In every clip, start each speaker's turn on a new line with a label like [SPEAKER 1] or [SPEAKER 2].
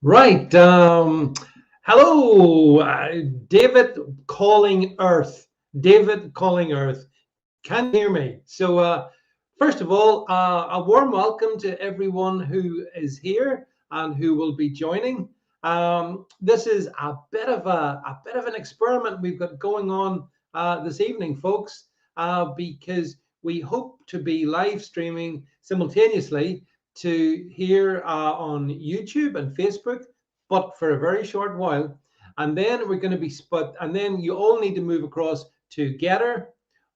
[SPEAKER 1] Right. Hello, David calling Earth. David calling Earth. Can you hear me? First of all, a warm welcome to everyone who is here and who will be joining. This is a bit of an experiment we've got going on this evening, folks, because we hope to be live streaming simultaneously to here on YouTube and Facebook, but for a very short while. And then we're going to be split, and then you all need to move across to Gettr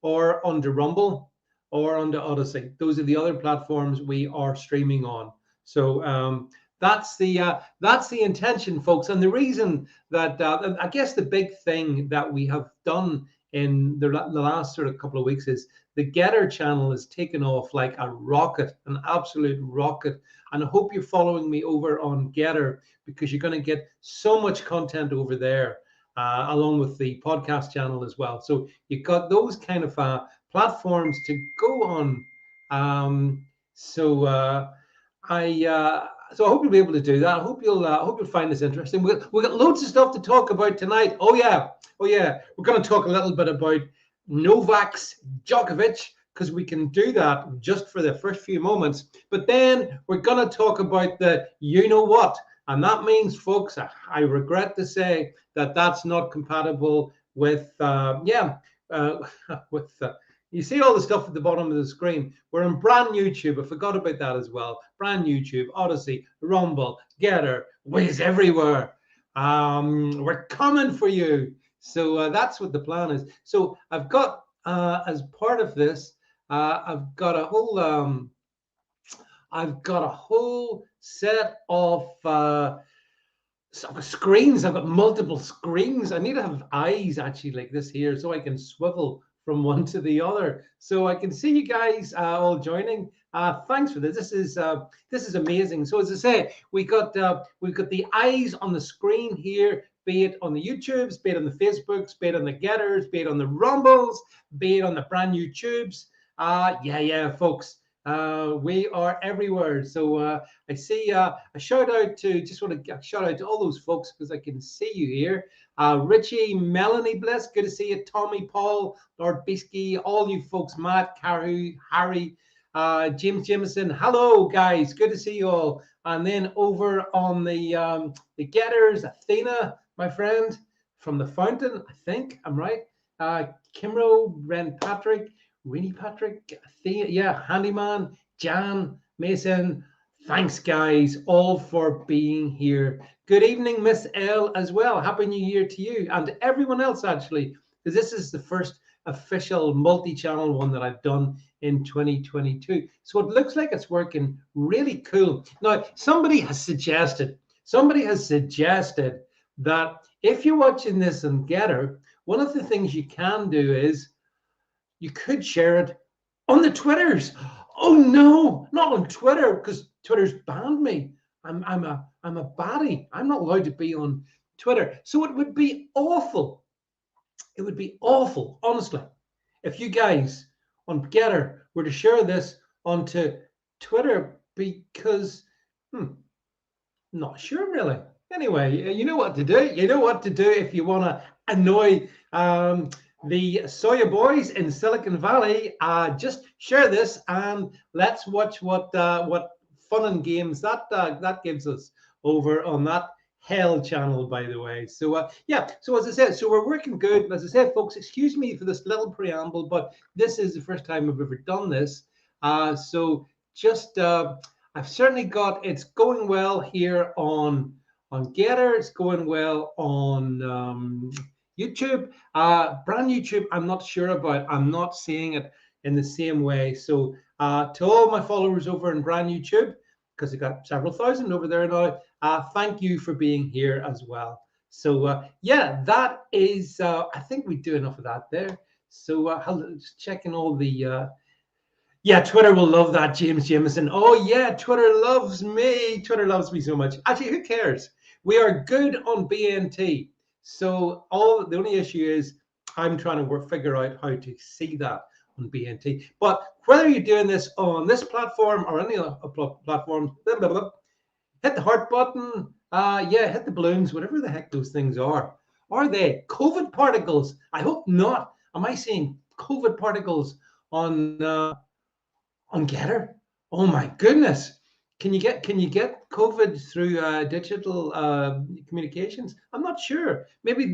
[SPEAKER 1] or onto Rumble or onto Odysee. Those are the other platforms we are streaming on. So that's the intention, folks. And the reason that I guess the big thing that we have done in the last sort of couple of weeks is the Gettr channel is taken off like a rocket, an absolute rocket. And I hope you're following me over on Gettr because you're going to get so much content over there, along with the podcast channel as well. So you've got those kind of platforms to go on. So I hope you'll be able to do that. I hope you'll find this interesting. We've got loads of stuff to talk about tonight. Oh yeah. We're going to talk a little bit about Novak Djokovic because we can do that just for the first few moments. But then we're going to talk about the you know what, and that means, folks, I regret to say that that's not compatible with you see all the stuff at the bottom of the screen. We're on BrandNewTube. I forgot about that as well. BrandNewTube, Odysee, Rumble, Gettr, Wiz everywhere. We're coming for you. So that's what the plan is. So I've got, as part of this, I've got a whole set of screens. I've got multiple screens. I need to have eyes actually like this here so I can swivel from one to the other, so I can see you guys all joining. Thanks for this. This is amazing. So as I say, we've got the eyes on the screen here, be it on the YouTubes, be it on the Facebooks, be it on the Gettrs, be it on the Rumbles, be it on the BrandNewTubes. Folks. We are everywhere. So I see a shout out to, just want to shout out to all those folks because I can see you here. Richie, Melanie Bliss, good to see you. Tommy, Paul, Lord Bisky, all you folks, Matt, Caru, Harry, James Jameson. Hello, guys. Good to see you all. And then over on the Gettrs, Athena, my friend, from the Fountain, I think I'm right. Kimro, Ren Patrick, Rini Patrick, Athena, yeah, Handyman, Jan, Mason. Thanks, guys, all for being here. Good evening, Miss L, as well. Happy New Year to you and everyone else, actually, because this is the first official multi-channel one that I've done in 2022. So it looks like it's working really cool. Now, somebody has suggested that if you're watching this on Gettr, one of the things you can do is you could share it on the Twitters. Oh no, not on Twitter, because Twitter's banned me. I'm a baddie. I'm not allowed to be on Twitter. So it would be awful. It would be awful, honestly, if you guys on Gettr were to share this onto Twitter, because not sure really. Anyway, you know what to do. You know what to do if you want to annoy the Soya boys in Silicon Valley. Just share this and let's watch what fun and games that gives us over on that hell channel, by the way. So so as I said, so we're working good. As I said, folks, excuse me for this little preamble, but this is the first time I've ever done this. So just I've certainly got, it's going well here on Gettr. It's going well on YouTube. BrandNewTube, I'm not sure about. I'm not seeing it in the same way. So to all my followers over in BrandNewTube, because I got several thousand over there now, thank you for being here as well. So that is, I think we do enough of that there. So just checking all the, Twitter will love that, James Jameson. Oh yeah, Twitter loves me. Twitter loves me so much. Actually, who cares? We are good on BNT. So the only issue is I'm trying to figure out how to see that on BNT. But whether you're doing this on this platform or any other platform, hit the heart button, Yeah, hit the balloons, whatever the heck those things are. Are they COVID particles? I hope not. Am I seeing COVID particles on Gettr? Oh my goodness! Can you get COVID through digital communications? I'm not sure. Maybe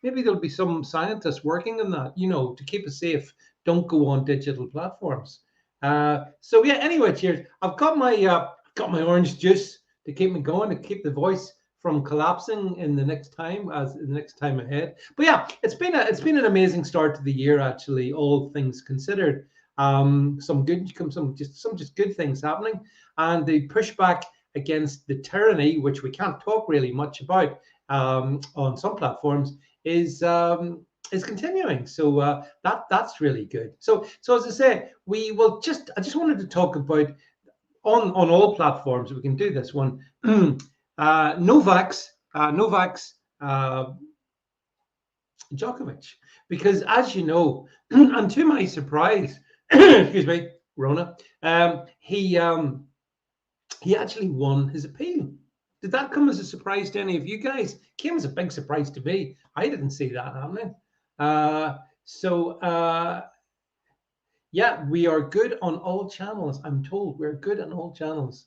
[SPEAKER 1] there'll be some scientists working on that. You know, to keep us safe, don't go on digital platforms. So yeah. Anyway, cheers. I've got my orange juice to keep me going, to keep the voice from collapsing in the next time ahead. But yeah, it's been an amazing start to the year, actually, all things considered. Some just good things happening, and the pushback against the tyranny, which we can't talk really much about on some platforms, is continuing. So that's really good. So as I say, I just wanted to talk about on all platforms. We can do this one. Novak's Djokovic, because as you know, and to my surprise, excuse me, Rona, he actually won his appeal. Did that come as a surprise to any of you guys? Came as a big surprise to me. I didn't see that happening. Yeah, we are good on all channels. I'm told we're good on all channels.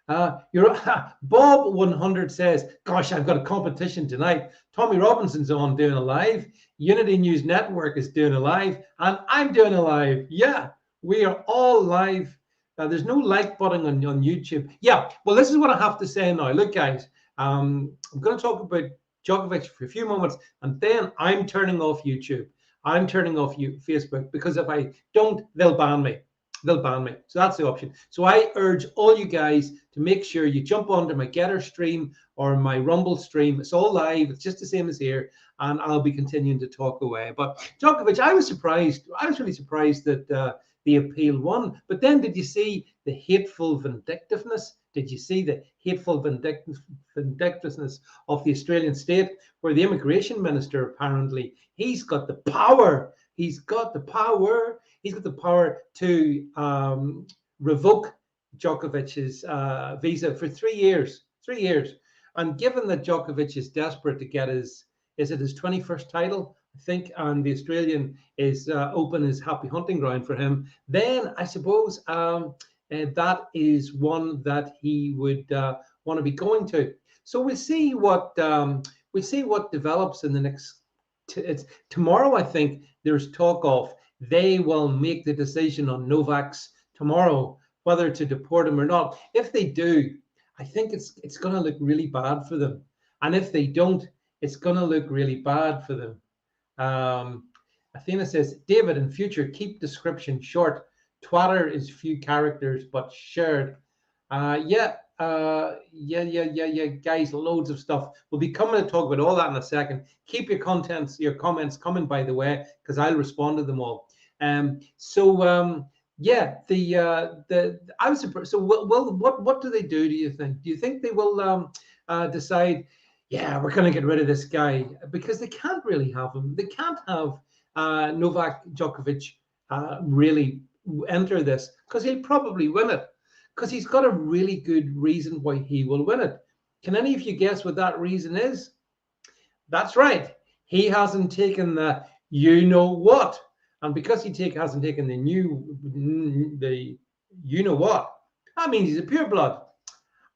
[SPEAKER 1] Bob 100 says, gosh, I've got a competition tonight. Tommy Robinson's on doing a live. Unity News Network is doing a live, and I'm doing a live. Yeah, we are all live. There's no like button on YouTube. Yeah, well, this is what I have to say now. Look, guys, I'm going to talk about Djokovic for a few moments, and then I'm turning off YouTube. I'm turning off Facebook, because if I don't, they'll ban me. They'll ban me. So that's the option. So I urge all you guys to make sure you jump onto my Gettr stream or my Rumble stream. It's all live. It's just the same as here. And I'll be continuing to talk away. But Djokovic, I was surprised. I was really surprised that the appeal won. But then did you see the hateful vindictiveness? Did you see the hateful vindictiveness of the Australian state, where the immigration minister, apparently, he's got the power. He's got the power to revoke Djokovic's visa for 3 years. 3 years. And given that Djokovic is desperate to get his 21st title, I think, and the Australian is open as happy hunting ground for him, then I suppose that is one that he would want to be going to. So we'll see what develops in the next. It's tomorrow. I think there's talk of they will make the decision on Novak's tomorrow, whether to deport him or not. If they do, I think it's going to look really bad for them. And if they don't, it's going to look really bad for them. Athena says, David, in future, keep description short. Twitter is few characters, but shared. Yeah, guys, loads of stuff. We'll be coming to talk about all that in a second. Keep your comments coming, by the way, because I'll respond to them all. Yeah, I was surprised. So, what do they do? Do you think? Do you think they will decide? Yeah, we're going to get rid of this guy, because they can't really have him. They can't have Novak Djokovic really enter this, because he'll probably win it, because he's got a really good reason why he will win it. Can any of you guess what that reason is? That's right. He hasn't taken the you know what. And because he hasn't taken the you know what, that means he's a pureblood.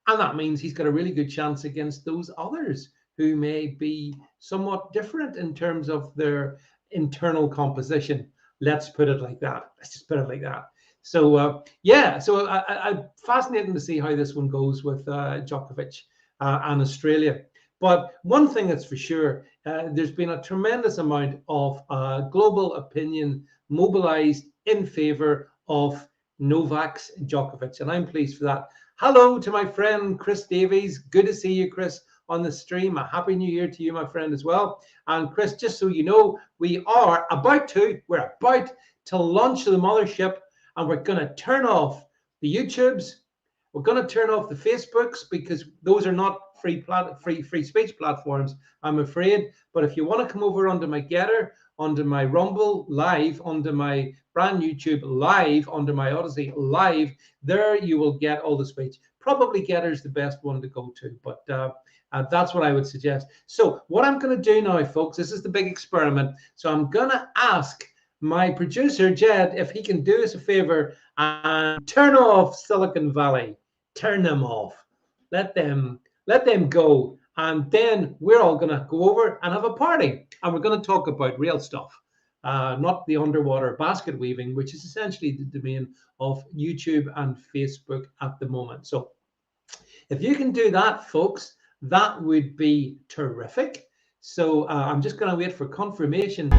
[SPEAKER 1] And that means he's got a really good chance against those others who may be somewhat different in terms of their internal composition. Let's put it like that. Let's just put it like that. So yeah, so I'm fascinating to see how this one goes with Djokovic and Australia. But one thing that's for sure, there's been a tremendous amount of global opinion mobilized in favor of Novak Djokovic, and I'm pleased for that. Hello to my friend Chris Davies. Good to see you, Chris, on the stream. A happy new year to you, my friend, as well. And Chris, just so you know, we're about to launch the mothership, and we're going to turn off the YouTubes. We're going to turn off the Facebooks, because those are not free speech platforms, I'm afraid. But if you want to come over onto my Gettr, onto my Rumble live, onto my BrandNewTube live, onto my Odysee live, there you will get all the speech. Probably Gettr is the best one to go to, but That's what I would suggest. So what I'm going to do now, folks, this is the big experiment. So I'm going to ask my producer, Jed, if he can do us a favor and turn off Silicon Valley. Turn them off. Let them go. And then we're all going to go over and have a party. And we're going to talk about real stuff, not the underwater basket weaving, which is essentially the domain of YouTube and Facebook at the moment. So if you can do that, folks, that would be terrific. So I'm just going to wait for confirmation.